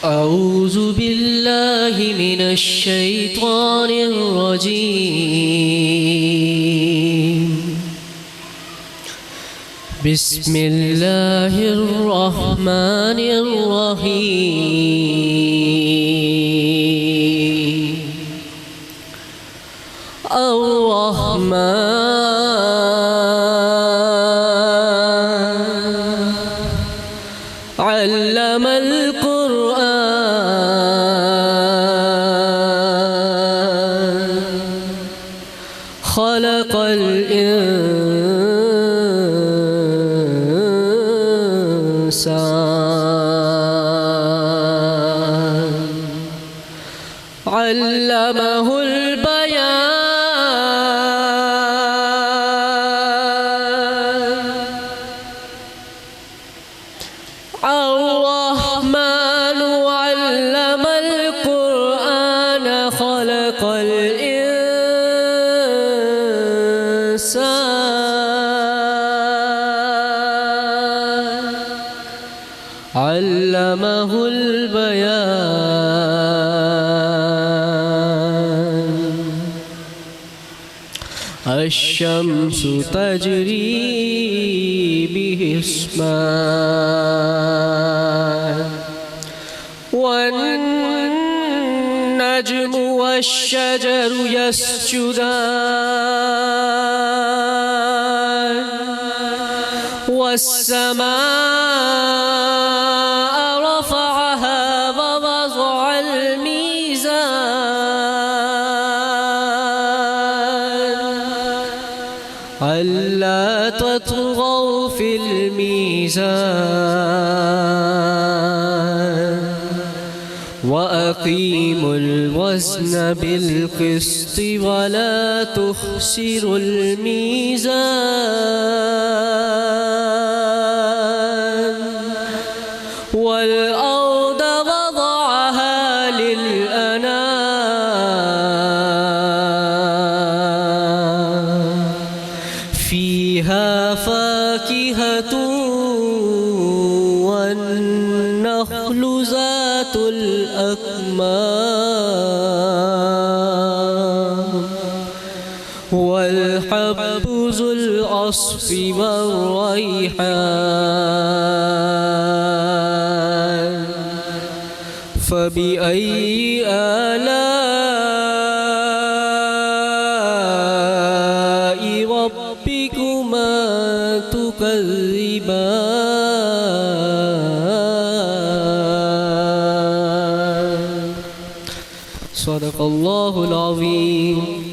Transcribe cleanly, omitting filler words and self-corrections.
أعوذ بالله من الشيطان الرجيم. بسم الله الرحمن الرحيم. الرحمن علم القرآن خلق الإنسان علمه البيان الرحمن علم القرآن خلق الإنسان علمه البيان. الشمس تجري بحسبان والنجم والشجر يسجدان والسماء رفعها ووضع الميزان ألا تطغوا في الميزان وأقيموا الوزن بالقسط ولا تخسروا الميزان. والأرض وضعها للأنام فيها فاكهة والنخل ذات الأكمام والحب ذو العصف والريحان فبأي آلاء ربكما تكذبان. صدق الله العظيم.